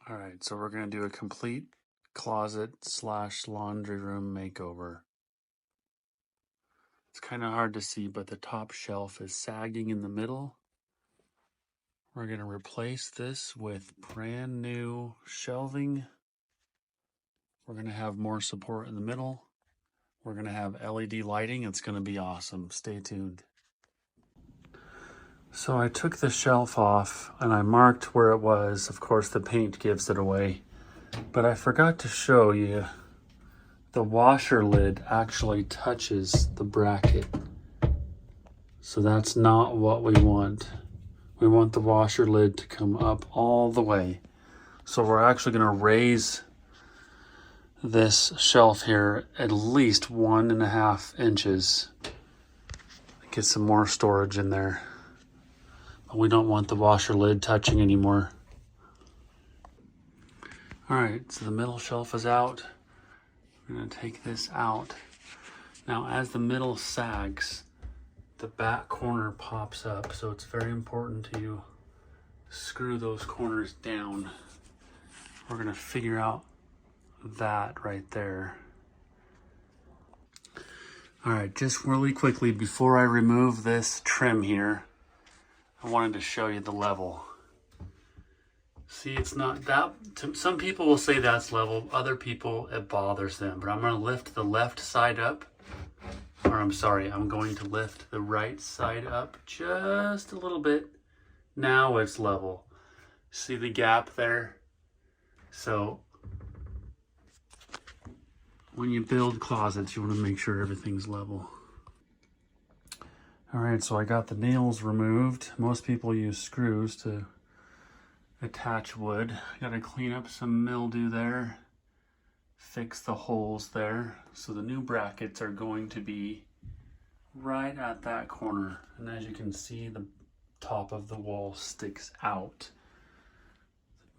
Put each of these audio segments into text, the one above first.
All right, so we're gonna do a complete closet / laundry room makeover. It's kind of hard to see, but the top shelf is sagging in the middle. We're gonna replace this with brand new shelving. We're gonna have more support in the middle. We're gonna have LED lighting. It's gonna be awesome. Stay tuned. So I took the shelf off and I marked where it was. Of course, the paint gives it away. But I forgot to show you the washer lid actually touches the bracket. So that's not what we want. We want the washer lid to come up all the way. So we're actually going to raise this shelf here at least 1.5 inches. Get some more storage in there. But we don't want the washer lid touching anymore. All right, so the middle shelf is out. I'm going to take this out. Now, as the middle sags, the back corner pops up, so it's very important to screw those corners down. We're going to figure out that right there. All right, just really quickly, before I remove this trim here, I wanted to show you the level. See, it's not that, some people will say that's level, other people, it bothers them, but I'm going to lift the left side up, or I'm sorry, I'm going to lift the right side up just a little bit. Now it's level. See the gap there? So when you build closets, you want to make sure everything's level. All right, so I got the nails removed. Most people use screws to attach wood. Got to clean up some mildew there, fix the holes there. So the new brackets are going to be right at that corner. And as you can see, the top of the wall sticks out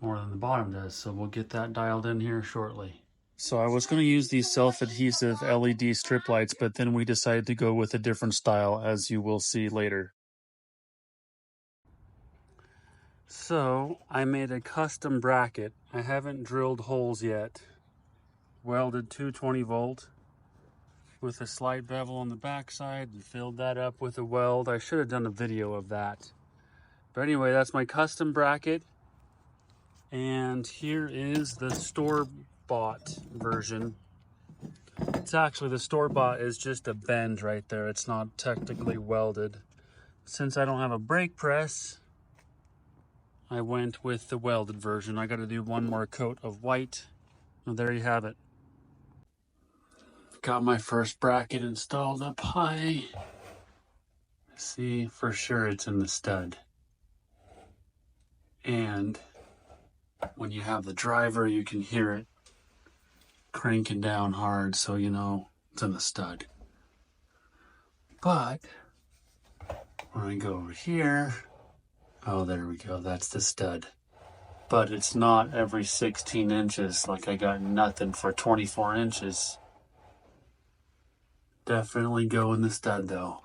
more than the bottom does. So we'll get that dialed in here shortly. So I was going to use these self-adhesive LED strip lights, but then we decided to go with a different style, as you will see later. So I made a custom bracket. I haven't drilled holes yet. Welded 220 volt with a slight bevel on the backside and filled that up with a weld. I should have done a video of that. But anyway, that's my custom bracket. And here is the store-bought version. It's actually, the store-bought is just a bend right there. It's not technically welded. Since I don't have a brake press, I went with the welded version. I got to do one more coat of white. And there you have it. Got my first bracket installed up high. See, for sure it's in the stud. And when you have the driver, you can hear it cranking down hard, so you know it's in the stud. But when I go over here, oh, there we go, that's the stud. But it's not every 16 inches, like I got nothing for 24 inches. Definitely go in the stud though.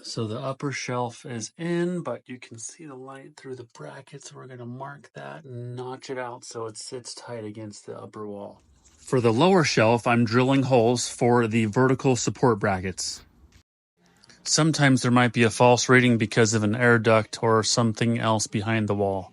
So the upper shelf is in, but you can see the light through the brackets. We're gonna mark that and notch it out so it sits tight against the upper wall. For the lower shelf, I'm drilling holes for the vertical support brackets. Sometimes there might be a false reading because of an air duct or something else behind the wall.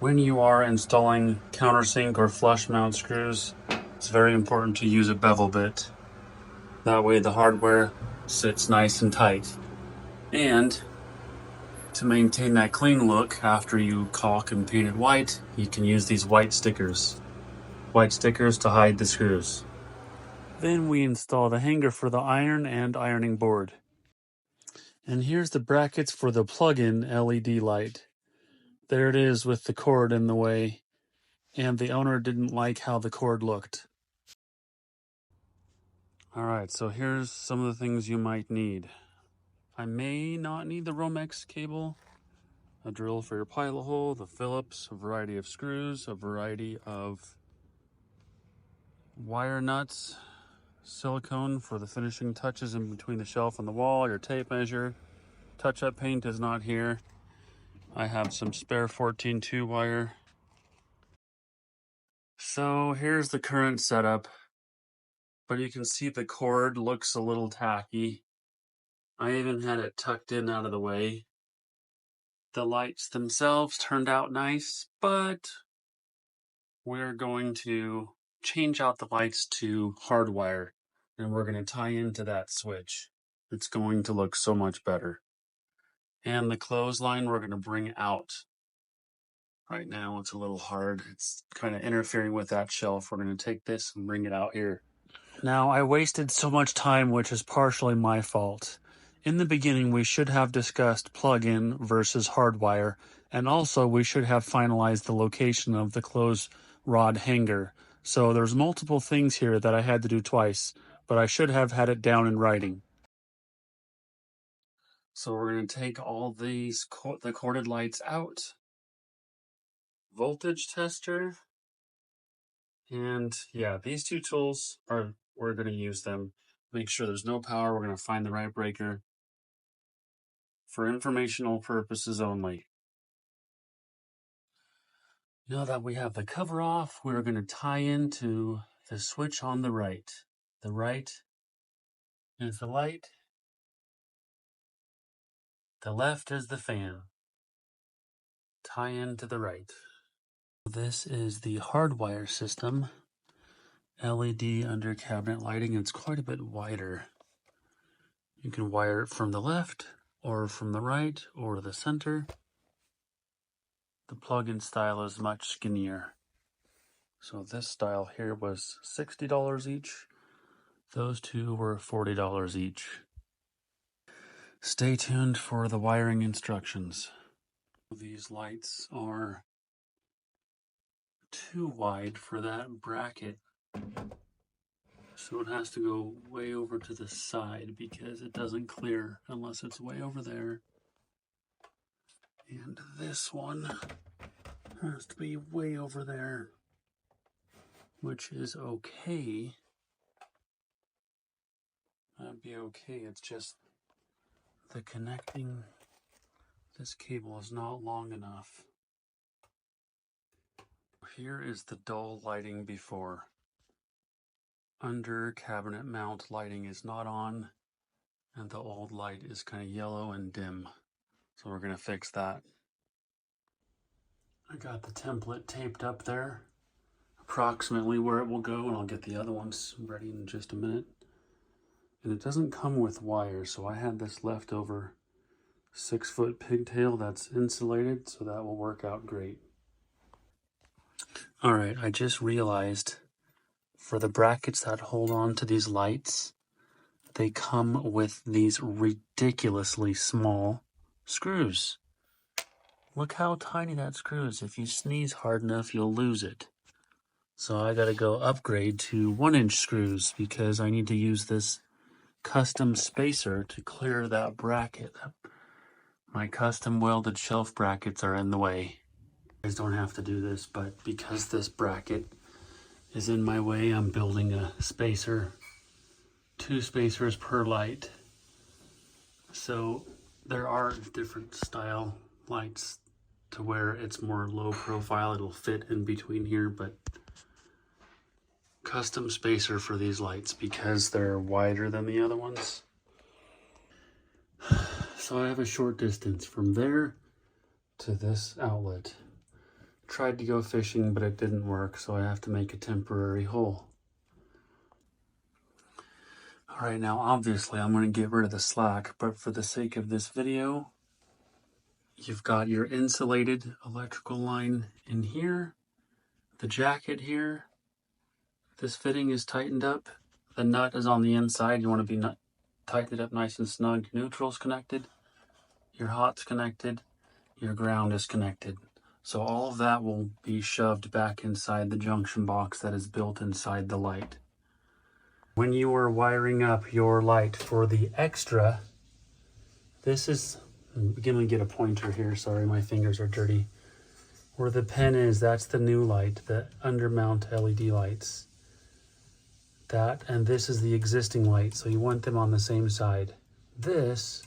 When you are installing countersink or flush mount screws, it's very important to use a bevel bit. That way the hardware sits nice and tight. And to maintain that clean look after you caulk and paint it white, you can use these white stickers. White stickers to hide the screws. Then we install the hanger for the iron and ironing board. And here's the brackets for the plug-in LED light. There it is with the cord in the way, and the owner didn't like how the cord looked. Alright, so here's some of the things you might need. I may not need the Romex cable. a drill for your pilot hole, the Phillips, a variety of screws, a variety of wire nuts, silicone for the finishing touches in between the shelf and the wall, your tape measure. Touch-up paint is not here. I have some spare 14-2 wire. So here's the current setup, but you can see the cord looks a little tacky. I even had it tucked in out of the way. The lights themselves turned out nice, but we're going to change out the lights to Hardwire, and we're going to tie into that switch. It's going to look so much better. And the clothesline we're going to bring out. Right now it's a little hard. It's kind of interfering with that shelf. We're going to take this and bring it out here. Now, I wasted so much time, which is partially my fault. In the beginning, we should have discussed plug-in versus Hardwire, and also we should have finalized the location of the clothes rod hanger. So there's multiple things here that I had to do twice, but I should have had it down in writing. So we're going to take all these the corded lights out. Voltage tester. And yeah, these two tools we're going to use them. Make sure there's no power. We're going to find the right breaker for informational purposes only. Now that we have the cover off, we're going to tie into the switch on the right. The right is the light. The left is the fan. Tie into the right. This is the Hardwire system. LED under cabinet lighting. It's quite a bit wider. You can wire it from the left or from the right or the center. The plug-in style is much skinnier. So this style here was $60 each. Those two were $40 each. Stay tuned for the wiring instructions. These lights are too wide for that bracket. So it has to go way over to the side because it doesn't clear unless it's way over there. And this one has to be way over there, which is okay. That'd be okay. It's just the connecting, this cable is not long enough. Here is the dull lighting before. Under cabinet mount lighting is not on, and the old light is kind of yellow and dim. So we're going to fix that. I got the template taped up there, approximately where it will go, and I'll get the other ones ready in just a minute. And it doesn't come with wire, so I had this leftover 6-foot pigtail that's insulated, so that will work out great. All right, I just realized for the brackets that hold on to these lights, they come with these ridiculously small screws. Look how tiny that screw is. If you sneeze hard enough, you'll lose it. So I gotta go upgrade to 1-inch screws because I need to use this custom spacer to clear that bracket. My custom welded shelf brackets are in the way. You guys don't have to do this, but because this bracket is in my way, I'm building a spacer. 2 spacers per light. So there are different style lights to where it's more low profile. It'll fit in between here, but custom spacer for these lights because they're wider than the other ones. So I have a short distance from there to this outlet. Tried to go fishing, but it didn't work, so I have to make a temporary hole. All right, now obviously I'm going to get rid of the slack, but for the sake of this video, you've got your insulated electrical line in here, the jacket here. This fitting is tightened up. The nut is on the inside. You want to be tighten it up nice and snug. Neutral's connected. Your hot's connected. Your ground is connected. So all of that will be shoved back inside the junction box that is built inside the light. When you are wiring up your light for the extra, this is I'm gonna get a pointer here. Sorry, my fingers are dirty. Where the pen is, that's the new light, the undermount LED lights. That, and this is the existing light, so you want them on the same side. This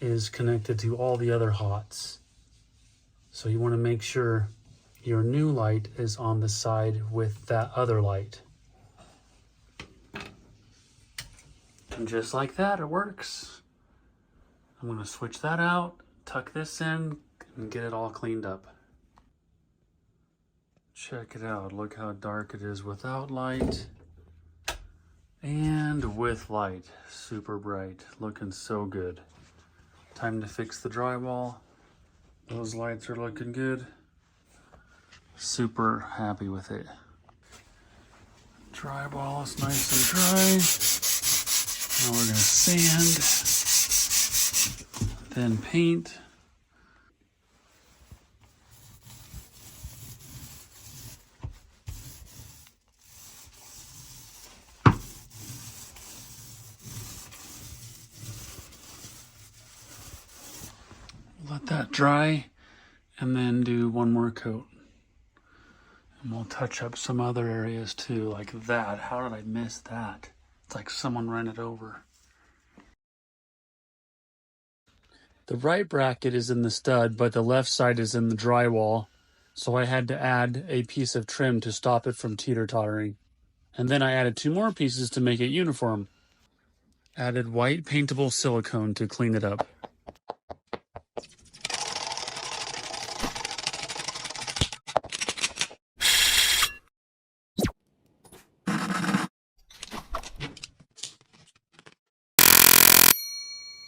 is connected to all the other hots. So you want to make sure your new light is on the side with that other light. And just like that, it works. I'm going to switch that out, tuck this in, and get it all cleaned up. Check it out. Look how dark it is without light. And with light. Super bright. Looking so good. Time to fix the drywall. Those lights are looking good. Super happy with it. Drywall is nice and dry. Now we're going to sand, then paint. Let that dry and then do one more coat. And we'll touch up some other areas too, like that. How did I miss that? It's like someone ran it over. The right bracket is in the stud, but the left side is in the drywall. So I had to add a piece of trim to stop it from teeter-tottering. And then I added 2 more pieces to make it uniform. Added white paintable silicone to clean it up.